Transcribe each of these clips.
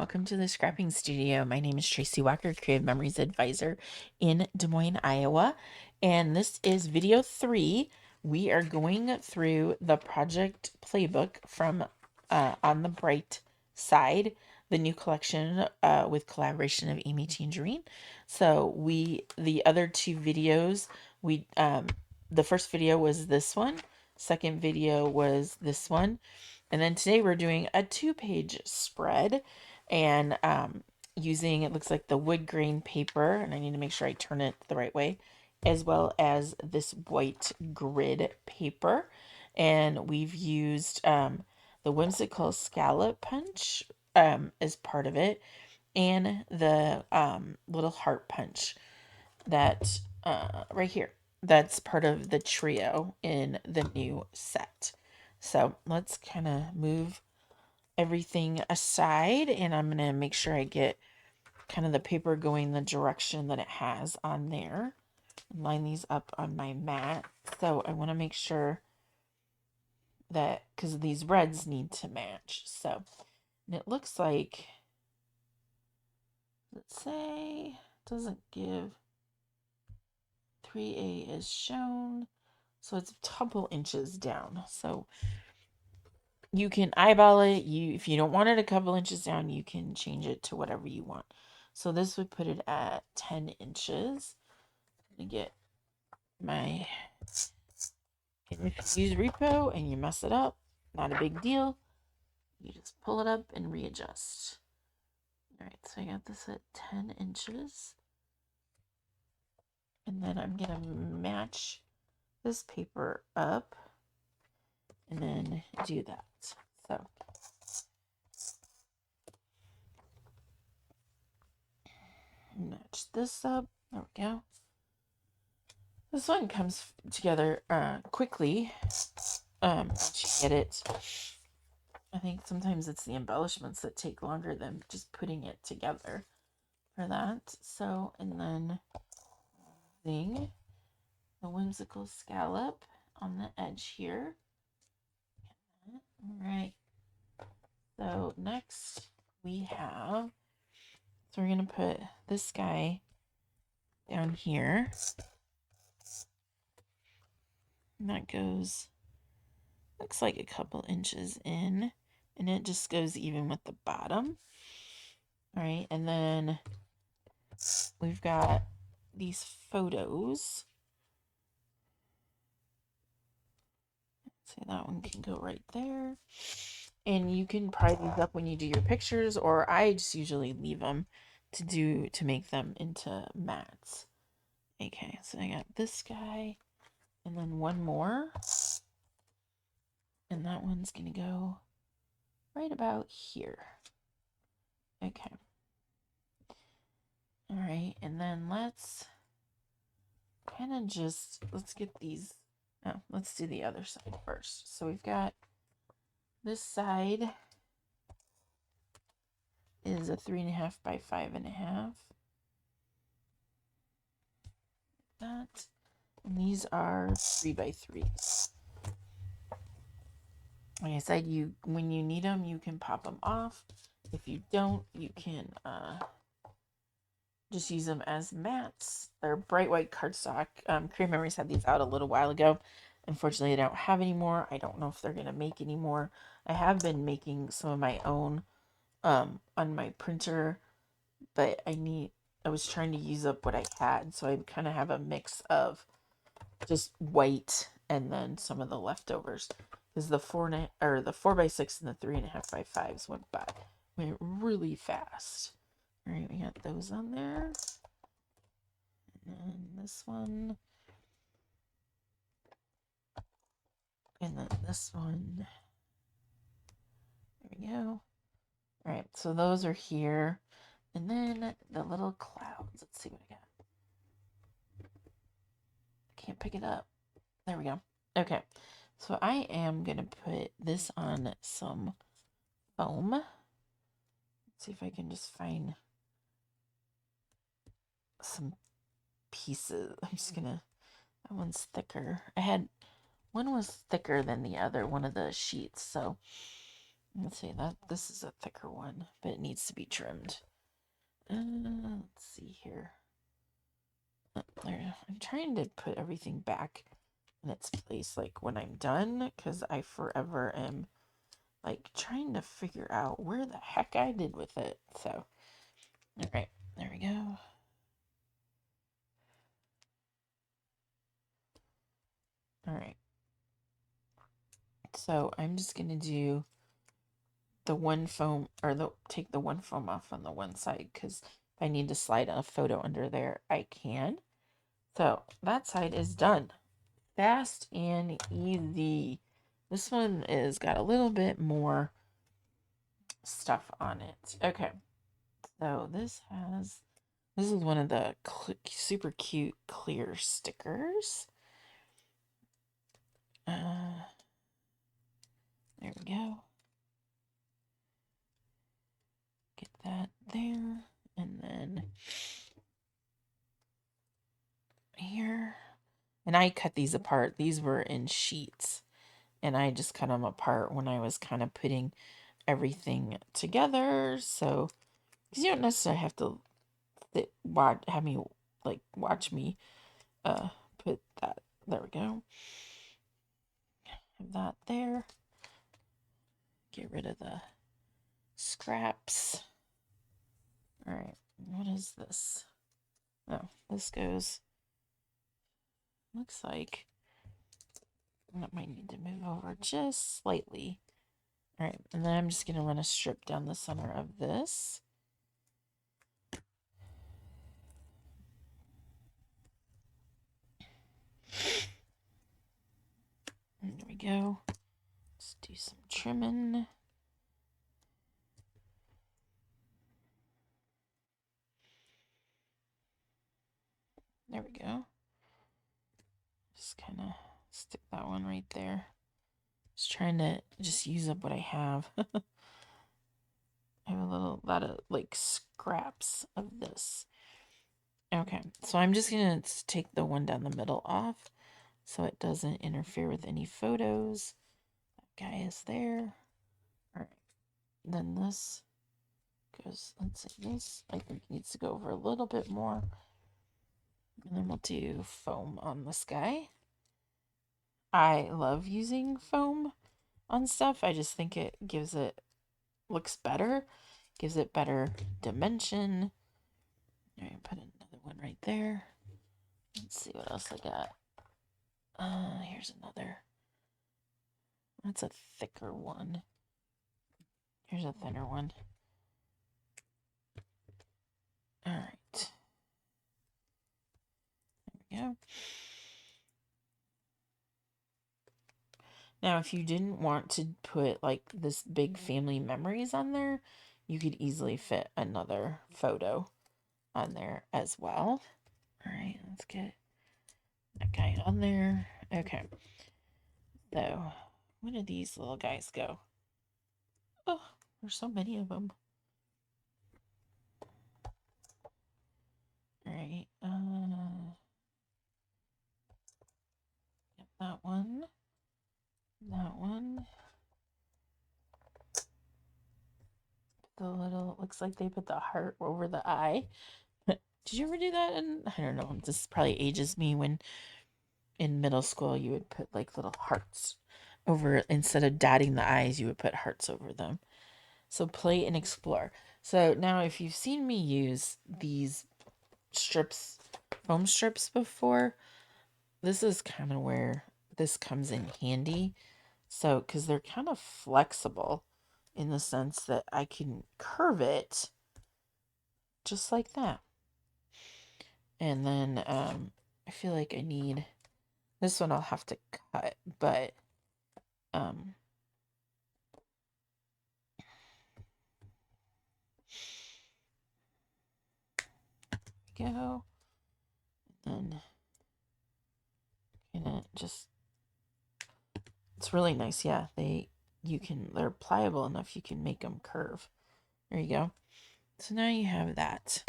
welcome to the Scrapping Studio. My name is Tracy Walker, Creative Memories Advisor in Des Moines, Iowa. And this is video 3. We are going through the Project Playbook from On the Bright Side, the new collection with collaboration of Amy Tangerine. So the other two videos, the first video was this one. Second video was this one. And then today we're doing a 2-page spread and using, it looks like the wood grain paper, and I need to make sure I turn it the right way, as well as this white grid paper. And we've used the Whimsical Scallop punch as part of it, and the little heart punch that right here. That's part of the trio in the new set. So let's kind of move everything aside, and I'm going to make sure I get kind of the paper going the direction that it has on there. Line these up on my mat. So I want to make sure that, because these reds need to match. So, and it looks like, let's say, doesn't give 3A is shown. So it's a couple inches down. So you can eyeball it. If you don't want it a couple inches down, you can change it to whatever you want. So this would put it at 10 inches. I'm gonna get my, if you use repo and you mess it up, not a big deal. You just pull it up and readjust. All right, so I got this at 10 inches. And then I'm gonna match this paper up and then do that. So match this up. There we go. This one comes together quickly once you get it. I think sometimes it's the embellishments that take longer than just putting it together for that. So, and then using the Whimsical Scallop on the edge here. All right. So next we have, so we're going to put this guy down here. And that goes, looks like a couple inches in, and it just goes even with the bottom. All right, and then we've got these photos. So that one can go right there. And you can pry these up when you do your pictures, or I just usually leave them to make them into mats. Okay, so I got this guy, and then one more. And that one's gonna go right about here. Okay. All right, and then let's kind of just, let's get these, oh, let's do the other side first. So we've got this side is a 3.5 by 5.5. That, and these are 3 by 3. Like I said, when you need them, you can pop them off. If you don't, you can just use them as mats. They're bright white cardstock. Creative Memories had these out a little while ago. Unfortunately, I don't have any more. I don't know if they're going to make any more. I have been making some of my own on my printer, but I was trying to use up what I had, so I kind of have a mix of just white and then some of the leftovers. Because the 4x6 and the 3.5 by 5s went really fast. All right, we got those on there. And then this one. And then this one. There we go. All right, so those are here. And then the little clouds. Let's see what I got. I can't pick it up. There we go. Okay, so I am going to put this on some foam. Let's see if I can just find some pieces. I'm just gonna, that one's thicker. One was thicker than the other, one of the sheets. So Let's see, that this is a thicker one, but it needs to be trimmed. Let's see here. There. I'm trying to put everything back in its place, like when I'm done, because I forever am like trying to figure out where the heck I did with it. So, all right, there we go. All right. So I'm just gonna do the one foam, or take the one foam off on the one side, because if I need to slide a photo under there, I can. So that side is done. Fast and easy. This one is got a little bit more stuff on it. Okay, so this is one of the super cute clear stickers. There we go. Get that there, and then here. And I cut these apart. These were in sheets, and I just cut them apart when I was kind of putting everything together. So, because you don't necessarily have to have me watch me put that. There we go. Have that there. Get rid of the scraps. All right, what is this? Oh, this goes. Looks like that might need to move over just slightly. All right, and then I'm just gonna run a strip down the center of this. And there we go. Let's do some trimming. There we go. Just kind of stick that one right there. Just trying to just use up what I have. I have a lot of like scraps of this. Okay, so I'm just gonna take the one down the middle off so it doesn't interfere with any photos. That guy is there. All right, then this goes, let's see, this I think needs to go over a little bit more. And then we'll do foam on this guy. I love using foam on stuff. I just think it looks better, gives it better dimension. All right, put another one right there. Let's see what else I got. Here's another. That's a thicker one. Here's a thinner one. All right. There we go. Now, if you didn't want to put like this big family memories on there, you could easily fit another photo on there as well. All right, let's get that guy on there. Okay. So, where did these little guys go? Oh, there's so many of them. All right. Get that one. That one. The little, looks like they put the heart over the eye. Did you ever do that? And I don't know. This probably ages me when in middle school you would put like little hearts over, instead of dotting the eyes, you would put hearts over them. So play and explore. So now if you've seen me use these strips, foam strips before, this is kind of where this comes in handy. So, because they're kind of flexible in the sense that I can curve it just like that. And then I feel like I need this one. I'll have to cut, but go. And kind of just, it's really nice. Yeah, they're pliable enough you can make them curve. There you go. So now you have that.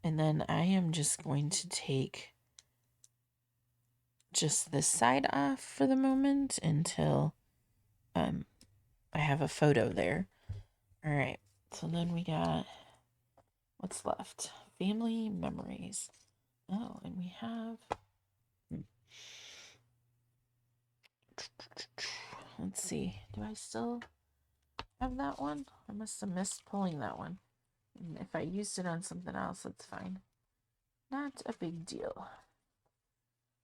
And then I am just going to take just this side off for the moment until I have a photo there. All right. So then we got, what's left? Family memories. Oh, and we have, let's see. Do I still have that one? I must have missed pulling that one. And if I used it on something else, it's fine. Not a big deal.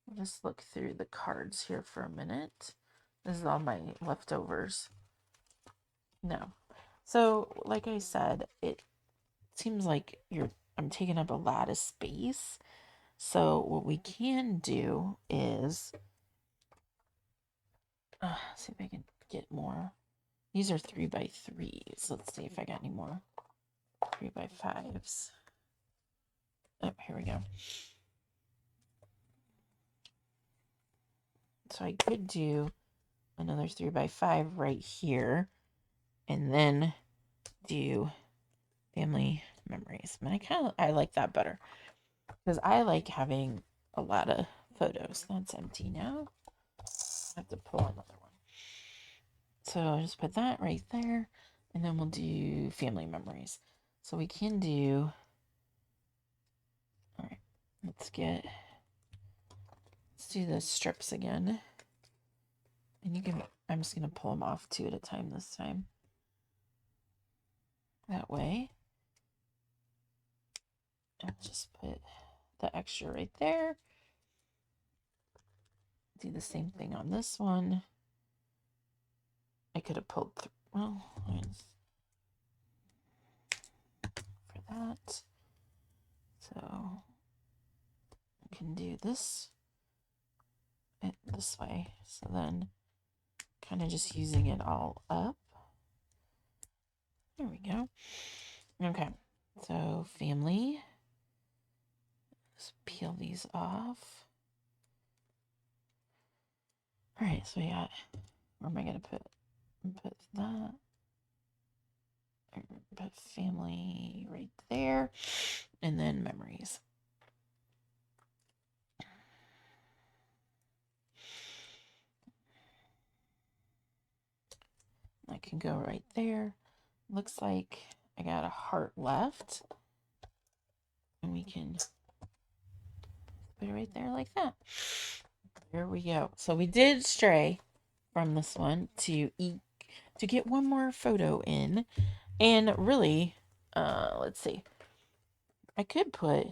I'll just look through the cards here for a minute. This is all my leftovers. No. So, like I said, it seems like I'm taking up a lot of space. So what we can do is see if I can get more. These are 3x3s. Let's see if I got any more 3x5s. Oh, here we go. So I could do another 3x5 right here, and then do family memories. I like that better because I like having a lot of photos. That's empty now. I have to pull another one. So I'll just put that right there, and then we'll do family memories. So we can do, all right, let's do the strips again. And I'm just going to pull them off 2 at a time this time. That way. I'll just put the extra right there. Do the same thing on this one. I could have pulled through, well, for that. So I can do this way. So then kind of just using it all up. There we go. Okay, so family. Let's peel these off. All right, so we got, where am I going to put that? Put family right there, and then memories. I can go right there. Looks like I got a heart left, and we can put it right there like that. There we go. So we did stray from this one to get one more photo in, and really, let's see. I could put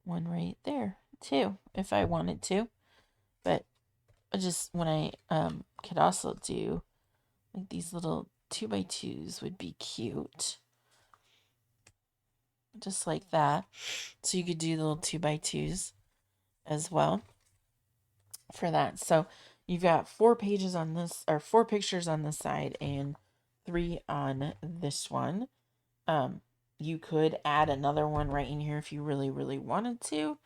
one right there too if I wanted to, but I just when I could also do like these little 2x2s would be cute, just like that. So you could do the little 2x2s as well for that. So you've got 4 pages on this, or 4 pictures on this side and 3 on this one. You could add another one right in here if you really, really wanted to.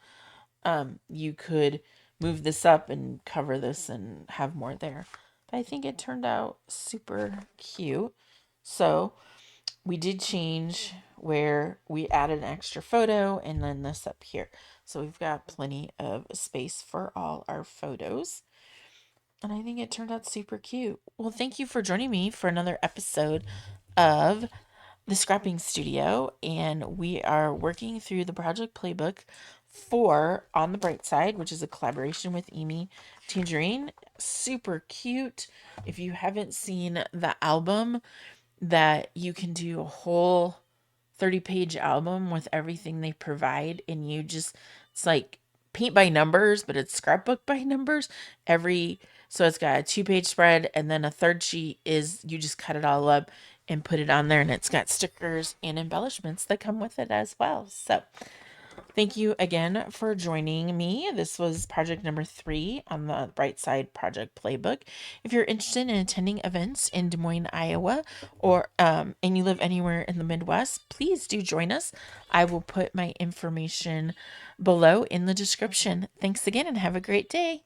You could move this up and cover this and have more there. But I think it turned out super cute. So we did change where we added an extra photo and then this up here. So we've got plenty of space for all our photos. And I think it turned out super cute. Well, thank you for joining me for another episode of the Scrapping Studio. And we are working through the Project Playbook for On the Bright Side, which is a collaboration with Amy Tangerine. Super cute. If you haven't seen the album, that you can do a whole 30-page album with everything they provide, and it's like paint by numbers, but it's scrapbook by numbers. So it's got a 2-page spread, and then a third sheet is you just cut it all up and put it on there, and it's got stickers and embellishments that come with it as well. So thank you again for joining me. This was project number 3 on the Bright Side Project Playbook. If you're interested in attending events in Des Moines, Iowa, or and you live anywhere in the Midwest, please do join us. I will put my information below in the description. Thanks again and have a great day.